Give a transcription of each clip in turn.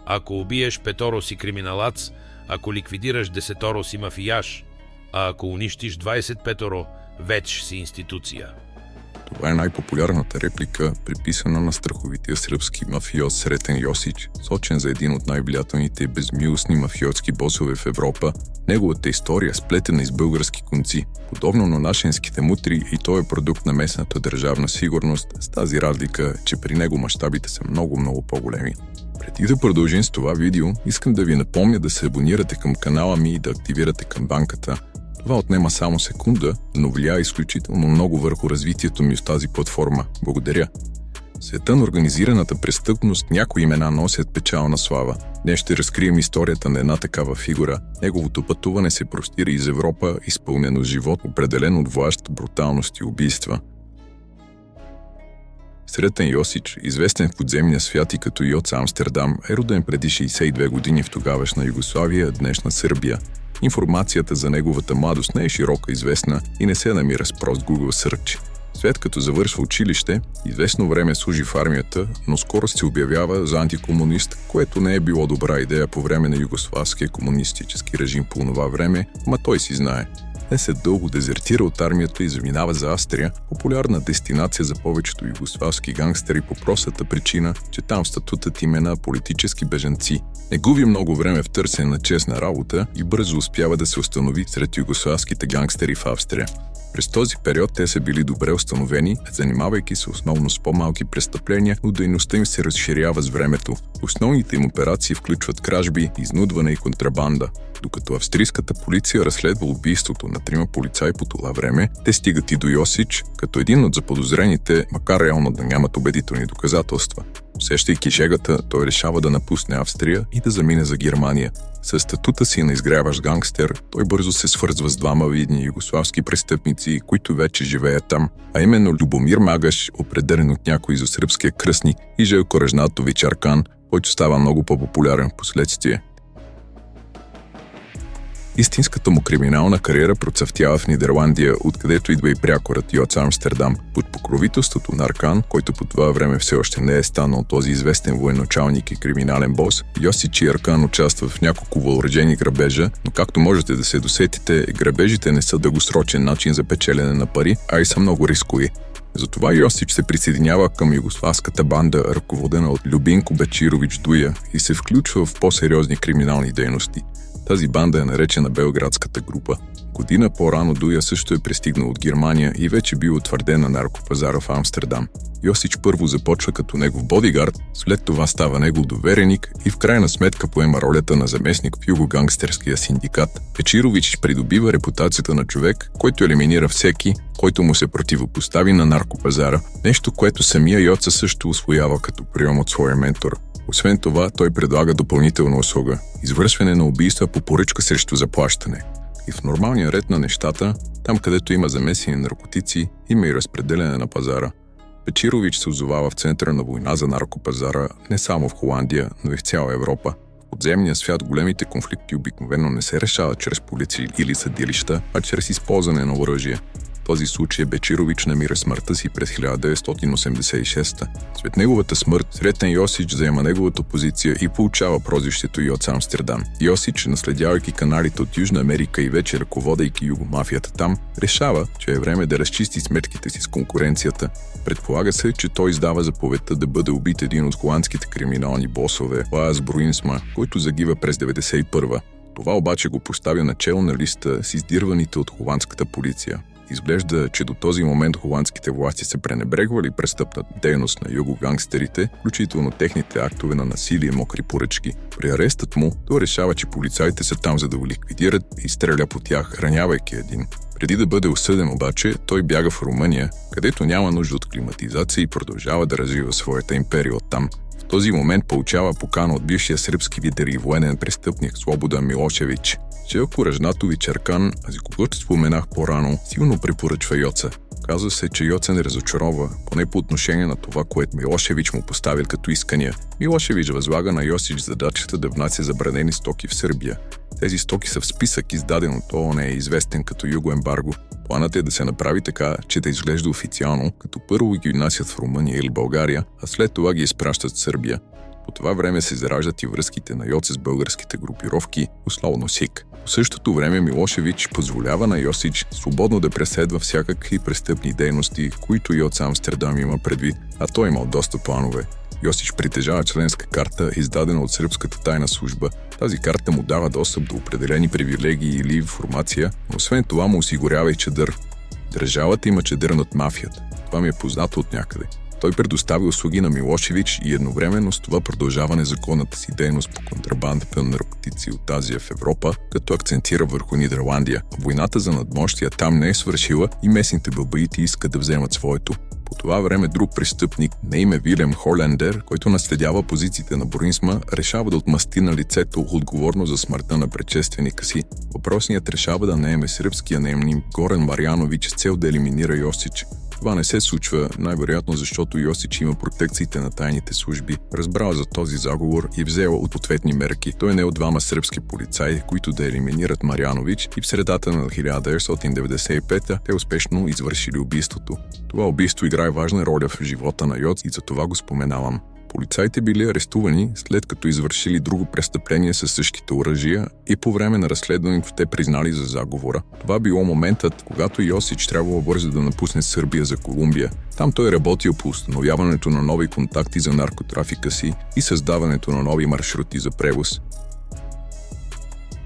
Ако убиеш 5 си криминалац, ако ликвидираш 10 си мафияш, а ако унищиш 25 вече си институция. Това е най-популярната реплика, приписана на страховития сръбски мафиоз Сретен Йосич, сочен за един от най-влиятелните и безмилостни мафиотски босове в Европа. Неговата история е сплетена из български конци. Подобно на нашенските мутри, и той е продукт на местната държавна сигурност, с тази разлика, че при него мащабите са много по-големи. Преди да продължим с това видео, искам да ви напомня да се абонирате към канала ми и да активирате камбанката. Това отнема само секунда, но влияе изключително много върху развитието ми с тази платформа. Благодаря! В света на организираната престъпност някои имена носят печална слава. Днес ще разкрием историята на една такава фигура. Неговото пътуване се простира из Европа, изпълнено с живот, определен от власт, бруталност и убийства. Сретен Йосич, известен в подземния свят и като Йоц Амстердам, е роден преди 62 години в тогавашна Югославия, днешна Сърбия. Информацията за неговата младост не е широко известна и не се намира с прост Google Search. След като завършва училище, известно време служи в армията, но скоро се обявява за антикомунист, което не е било добра идея по време на югославския комунистически режим по това време, ма той си знае. След дълго дезертира от армията и заминава за Австрия, популярна дестинация за повечето югославски гангстери по простата причина, че там статутът им е на политически бежанци. Не губи много време в търсене на честна работа и бързо успява да се установи сред югославските гангстери в Австрия. През този период те са били добре установени, занимавайки се основно с по-малки престъпления, но дейността им се разширява с времето. Основните им операции включват кражби, изнудване и контрабанда. Докато австрийската полиция разследва убийството на 3 полицаи по това време, те стигат и до Йосич, като един от заподозрените, макар реално да нямат убедителни доказателства. Усещайки жегата, той решава да напусне Австрия и да замине за Германия. Със статута си на изгряващ гангстер, той бързо се свързва с двама видни югославски престъпници, които вече живеят там, а именно Любомир Магаш, определен от някой за сръбския кръстник, и Желко Режнатович Аркан, който става много по-популярен в последствие. Истинската му криминална кариера процъфтява в Нидерландия, откъдето идва и прякорът Йоц Амстердам. Под покровителството на Аркан, който по това време все още не е станал този известен военачалник и криминален бос, Йосич и Аркан участват в няколко въоръжени грабежа, но както можете да се досетите, грабежите не са дългосрочен начин за печелене на пари, а и са много рискови. Затова Йосич се присъединява към югославската банда, ръководена от Любинко Бечирович Дуя, и се включва в по-сериозни криминални дейности. Тази банда е наречена Белградската група. Година по-рано Дуя също е пристигнал от Германия и вече бил утвърден на наркопазара в Амстердам. Йосич първо започва като негов бодигард, след това става негов довереник и в крайна сметка поема ролята на заместник в югогангстерския синдикат. Бечирович придобива репутацията на човек, който елиминира всеки, който му се противопостави на наркопазара, нещо, което самия Йоца също усвоява като прием от своя ментор. Освен това, той предлага допълнителна услуга – извършване на убийства по поръчка срещу заплащане. И в нормалния ред на нещата, там където има замесени наркотици, има и разпределяне на пазара. Бечирович се озовава в центъра на война за наркопазара не само в Холандия, но и в цяла Европа. В подземния свят големите конфликти обикновено не се решават чрез полиция или съдилища, а чрез използване на оръжие. В този случай Бечирович намира смъртта си през 1986. След неговата смърт, Сретен Йосич заема неговата позиция и получава прозвището Йоц Амстердам. Йосич, наследявайки каналите от Южна Америка и вече ръководейки югомафията там, решава, че е време да разчисти сметките си с конкуренцията. Предполага се, че той издава заповедта да бъде убит един от холандските криминални босове, Лаас Бруинсма, който загива през 1991. Това обаче го поставя начело на листа с издирваните от холандската полиция. Изглежда, че до този момент холандските власти са пренебрегвали престъпната дейност на югогангстерите, включително техните актове на насилие и мокри поръчки. При арестът му, той решава, че полицаите са там за да го ликвидират и стреля по тях, ранявайки един. Преди да бъде осъден обаче, той бяга в Румъния, където няма нужда от климатизация и продължава да развива своята империя оттам. В този момент получава покана от бившия сръбски лидер и военен престъпник Слободан Милошевич. Желко Режнатович Аркан, за когото споменах по-рано, силно препоръчва Йоца. Казва се, че Йоца не разочарова, поне по отношение на това, което Милошевич му поставя като искания. Милошевич възлага на Йосич задачата да внася забранени стоки в Сърбия. Тези стоки са в списък, издаден от ООН, известен като Югоембарго. Планът е да се направи така, че да изглежда официално, като първо ги внасят в Румъния или България, а след това ги изпращат в Сърбия. По това време се зараждат и връзките на Йоце с българските групировки, условно СИК. В същото време Милошевич позволява на Йосич свободно да преследва всякакви престъпни дейности, които Йоце Амстердам има предвид, а той имал доста планове. Йосич притежава членска карта, издадена от сръбската тайна служба. Тази карта му дава достъп до определени привилегии или информация, но освен това му осигурява и чадър. Държавата има чадър над мафията. Това ми е познато от някъде. Той предостави услуги на Милошевич и едновременно с това продължава незаконната си дейност по контрабандата на наркотици от Азия в Европа, като акцентира върху Нидерландия. Войната за надмощия там не е свършила и местните бабаити искат да вземат своето. По това време друг престъпник, на име Вилем Холендер, който наследява позициите на Боринсма, решава да отмъсти на лицето отговорно за смъртта на предшественика си. Въпросният решава да наеме сръбския наемник Горан Марянович с цел да елиминира Йосич. Това не се случва, най-вероятно защото Йосич има протекциите на тайните служби, разбрал за този заговор и взел ответни мерки. Той не е от двама сръбски полицаи, които да елиминират Марянович, и в средата на 1995 те успешно извършили убийството. Това убийство играе важна роля в живота на Йоц и за това го споменавам. Полицаите били арестувани, след като извършили друго престъпление със същите оръжия и по време на разследването те признали за заговора. Това било моментът, когато Йосич трябвало бързо да напусне Сърбия за Колумбия. Там той работил по установяването на нови контакти за наркотрафика си и създаването на нови маршрути за превоз.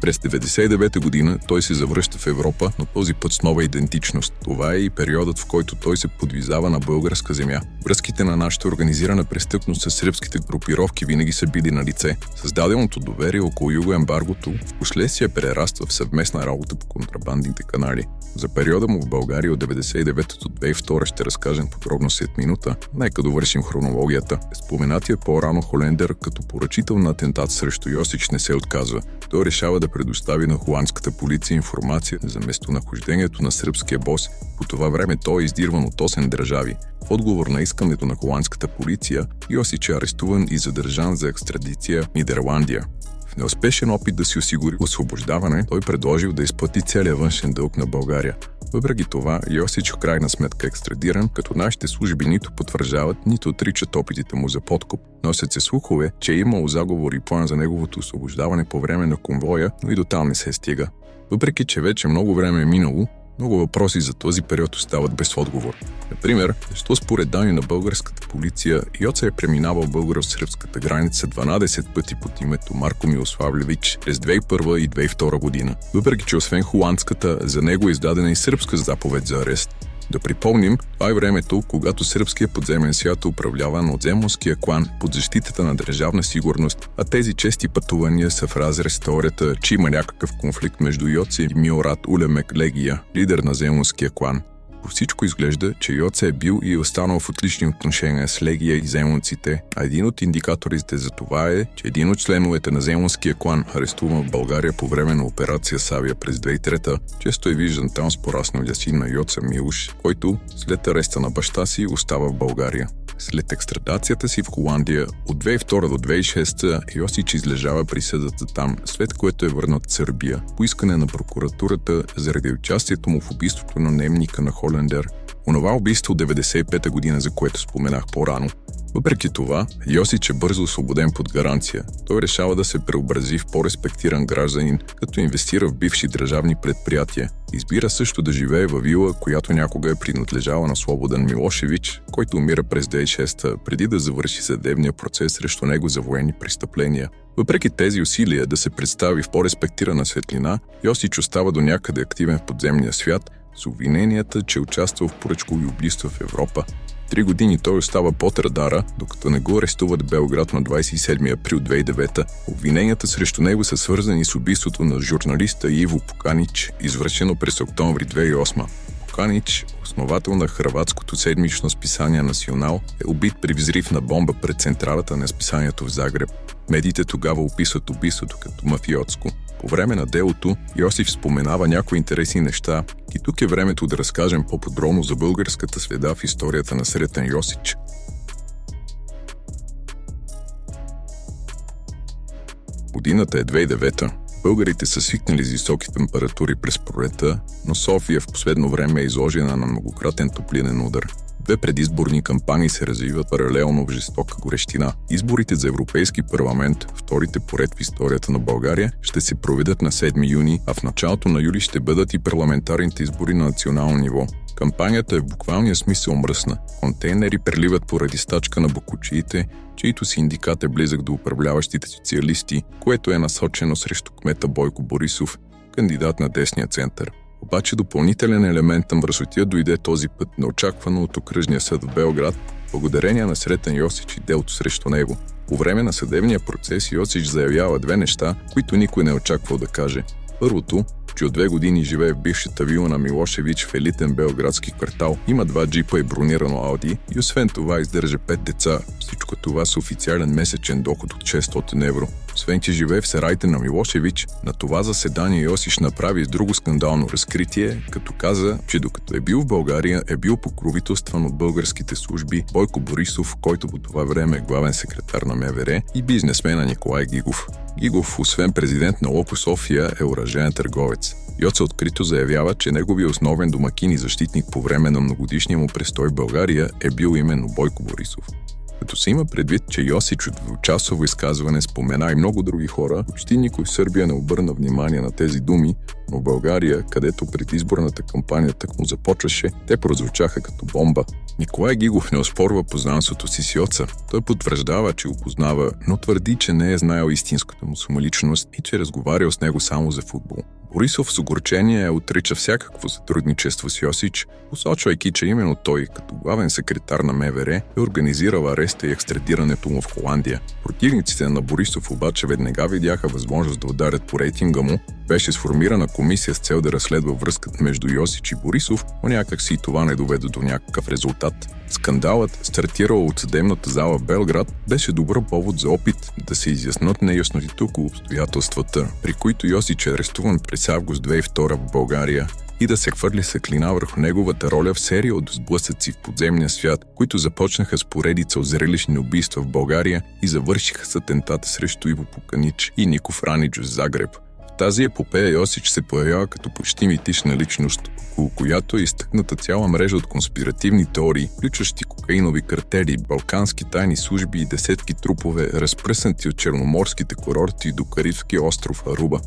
През 1999 година той се завръща в Европа, но този път с нова идентичност. Това е и периодът, в който той се подвизава на българска земя. Връзките на нашата организирана престъпност с сръбските групировки винаги са били на лице. Създаденото доверие около югоембаргото впоследствие прераства в съвместна работа по контрабандните канали. За периода му в България от 1999 до 2002 ще разкажем подробно след минута. Нека довършим хронологията. Споменатия по-рано Холендер като поръчител на атентат срещу Йосич не се отказва. Той решава да предостави на холандската полиция информация за местонахождението на сръбския бос. По това време той е издирван от 8 държави. В отговор на искането на холандската полиция, Йосич е арестуван и задържан за екстрадиция в Нидерландия. В неуспешен опит да си осигури освобождаване, той предложил да изплати целия външен дълг на България. Въпреки това, Йосич в крайна сметка е екстрадиран, като нашите служби нито потвърждават, нито отричат опитите му за подкуп. Носят се слухове, че е имало заговор и план за неговото освобождаване по време на конвоя, но и до там не се стига. Въпреки че вече много време е минало, много въпроси за този период остават без отговор. Например, защо според данни на българската полиция Йоце е преминавал българо-сръбската граница 12 пъти под името Марко Милославлевич през 2001 и 2002 година. Въпреки че освен холандската, за него е издадена и сръбска заповед за арест. Да припомним, това е времето, когато сръбският подземен свят е управляван от земунския клан под защитата на държавна сигурност, а тези чести пътувания са в разрез с теорията, че има някакъв конфликт между Йоце и Милорад Улемек Легия, лидер на земунския клан. По всичко изглежда, че Йоце е бил и останал в отлични отношения с Легия и земунците, а един от индикаторите за това е, че един от членовете на земунския клан, арестуван в България по време на операция Савия през 2003, често е виждан там с порасналия син на Йоце Милуш, който след ареста на баща си остава в България. След екстрадацията си в Холандия от 2002 до 2006 Йосич излежава присъдата там, след което е върнат в Сърбия по искане на прокуратурата заради участието му в убийството на наемника на Холендер. Онова убийство от 1995 година, за което споменах по-рано. Въпреки това, Йосич е бързо освободен под гаранция. Той решава да се преобрази в по-респектиран гражданин, като инвестира в бивши държавни предприятия. Избира също да живее във вила, която някога е принадлежала на Слободан Милошевич, който умира през 2006 преди да завърши съдебния процес срещу него за военни престъпления. Въпреки тези усилия да се представи в по-респектирана светлина, Йосич остава до някъде активен в подземния свят, с обвиненията, че участва в поръчкови убийства в Европа. 3 години той остава под радара, докато не го арестуват в Белград на 27 април 2009. Обвиненията срещу него са свързани с убийството на журналиста Иво Поканич, извършено през октомври 2008. Поканич, основател на хърватското седмично списание Национал, е убит при взрив на бомба пред централата на списанието в Загреб. Медиите тогава описват убийството като мафиотско. По време на делото Йосиф споменава някои интересни неща и тук е времето да разкажем по-подробно за българската следа в историята на Сретен Йосич. Годината е 2009. Българите са свикнали с високи температури през пролета, но София в последно време е изложена на многократен топлинен удар. Две предизборни кампании се развиват паралелно в жестока горещина. Изборите за Европейски парламент, вторите поред в историята на България, ще се проведат на 7 юни, а в началото на юли ще бъдат и парламентарните избори на национално ниво. Кампанията е в буквалния смисъл мръсна. Контейнери преливат поради стачка на бокучиите, чието синдикат е близък до управляващите социалисти, което е насочено срещу кмета Бойко Борисов, кандидат на десния център. Обаче допълнителен елемент на мръсотия дойде този път неочаквано от окръжния съд в Белград, благодарение на Сретен Йосич и делото срещу него. По време на съдебния процес Йосич заявява две неща, които никой не очаквал да каже. Първото, че от 2 години живее в бившата вила на Милошевич в елитен белградски квартал, има 2 джипа и бронирано Ауди и освен това издържа 5 деца, всичко това с официален месечен доход от 600 евро. Освен че живее в сараите на Милошевич, на това заседание Йосич направи с друго скандално разкритие, като каза, че докато е бил в България, е бил покровителстван от българските служби Бойко Борисов, който по това време е главен секретар на МВР, и бизнесмена Николай Гигов. Гигов, освен президент на Локо София, е оръжеен търговец. Йоца открито заявява, че неговият основен домакин и защитник по време на многодишния му престой в България е бил именно Бойко Борисов. Като се има предвид, че Йосич от двучасово изказване спомена и много други хора, почти никой в Сърбия не обърна внимание на тези думи, но в България, където предизборната кампания тъкмо започваше, те прозвучаха като бомба. Николай Гигов не оспорва познанството си с Йоца. Той потвърждава, че го познава, но твърди, че не е знаел истинската му самоличност и че е разговарял с него само за футбол. Борисов с огорчение отрича всякакво сътрудничество с Йосич, посочвайки, че именно той, като главен секретар на МВР, е организирал ареста и екстрадирането му в Холандия. Противниците на Борисов обаче веднага видяха възможност да ударят по рейтинга му. Беше сформирана комисия с цел да разследва връзката между Йосич и Борисов, но някак си това не доведе до някакъв резултат. Скандалът, стартирал от съдебната зала в Белград, беше добър повод за опит да се изяснат неяснотите около обстоятелствата, при които Йосич е арестуван през август 2002 в България, и да се хвърли светлина върху неговата роля в серия от сблъсъци в подземния свят, които започнаха с поредица от зрелищни убийства в България и завършиха с атентата срещу Иво Пуканич и Нико Франич в Загреб. В тази епопея Йосич се появява като почти митична личност, около която е изтъкната цяла мрежа от конспиративни теории, включващи кокаинови картели, балкански тайни служби и десетки трупове, разпръснати от черноморските курорти до Карибския остров Аруба.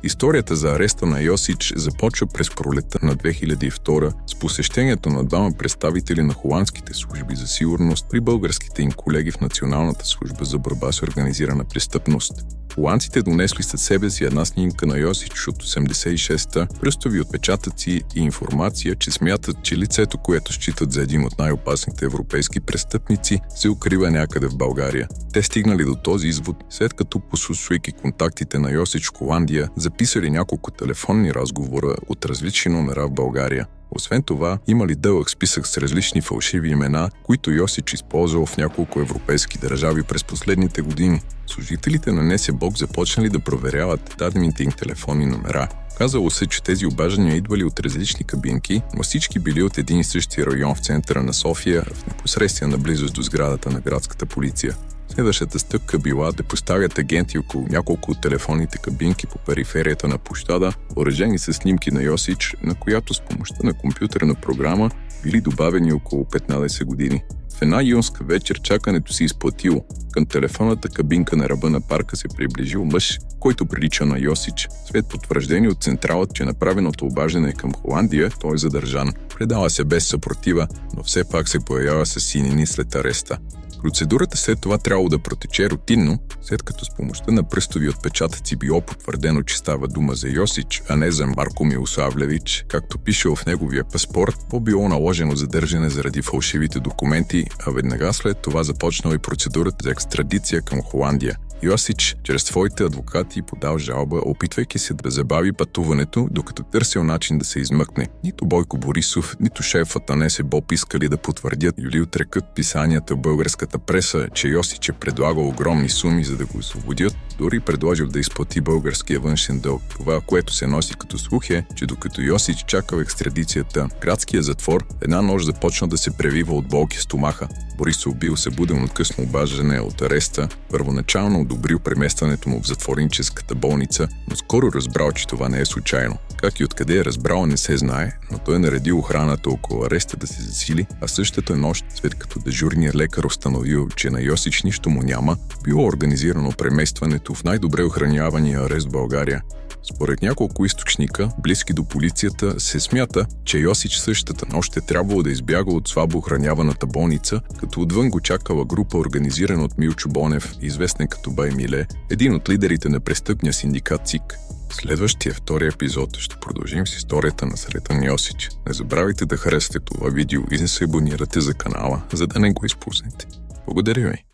Историята за ареста на Йосич започва през пролетта на 2002 с посещението на двама представители на холандските служби за сигурност при българските им колеги в Националната служба за борба с организирана престъпност. Холандците донесли със себе си една снимка на Йосич от 86-та, пръстови отпечатъци и информация, че смятат, че лицето, което считат за един от най-опасните европейски престъпници, се укрива някъде в България. Те стигнали до този извод, след като послушвайки контактите на Йосич в Холандия, записали няколко телефонни разговора от различни номера в България. Освен това, имали дълъг списък с различни фалшиви имена, които Йосич използвал в няколко европейски държави през последните години. Служителите на НСБОК започнали да проверяват дадените им телефонни номера. Казало се, че тези обаждания идвали от различни кабинки, но всички били от един и същи район в центъра на София, в непосредствена близост до сградата на градската полиция. Следващата стъпка била да поставят агенти около няколко от телефонните кабинки по периферията на площада, въоръжени с снимки на Йосич, на която с помощта на компютърна програма били добавени около 15 години. В една юнска вечер чакането си изплатило. Към телефонната кабинка на ръба на парка се приближил мъж, който прилича на Йосич. След потвърждение от централата, че направеното обаждане е към Холандия, той е задържан. Предава се без съпротива, но все пак се появява с синини след ареста. Процедурата след това трябвало да протече рутинно, след като с помощта на пръстови отпечатъци било потвърдено, че става дума за Йосич, а не за Марко Милосавлевич, както пише в неговия паспорт, било наложено задържане заради фалшивите документи, а веднага след това започнала и процедурата за екстрадиция към Холандия. Йосич чрез своите адвокати подал жалба, опитвайки се да забави пътуването, докато търсил начин да се измъкне. Нито Бойко Борисов, нито шефът на НСБОП искали да потвърдят или отрекат писанията в българската преса, че Йосич е предлагал огромни суми, за да го освободят, дори предложил да изплати българския външен дълг. Това, което се носи като слух е, че докато Йосич чакал екстрадицията, градския затвор една нощ започна да се превива от болки в стомаха. Борисов бил събуден от късно обаждане от ареста, първоначално от одобрил преместването му в затворническата болница, но скоро разбрал, че това не е случайно. Как и откъде е разбрал, не се знае, но той е наредил охраната около ареста да се засили, а същата нощ, след като дежурният лекар установил, че на Йосич нищо му няма, било организирано преместването в най-добре охранявания арест в България. Според няколко източника, близки до полицията, се смята, че Йосич същата нощ е трябвало да избяга от слабо охраняваната болница, като отвън го чакала група, организирана от Милчо Бонев, известен като Бай Миле, един от лидерите на престъпния синдикат ЦИК. В следващия втори епизод ще продължим с историята на Сретен Йосич. Не забравяйте да харесате това видео и да се абонирате за канала, за да не го изпуснете. Благодаря ви!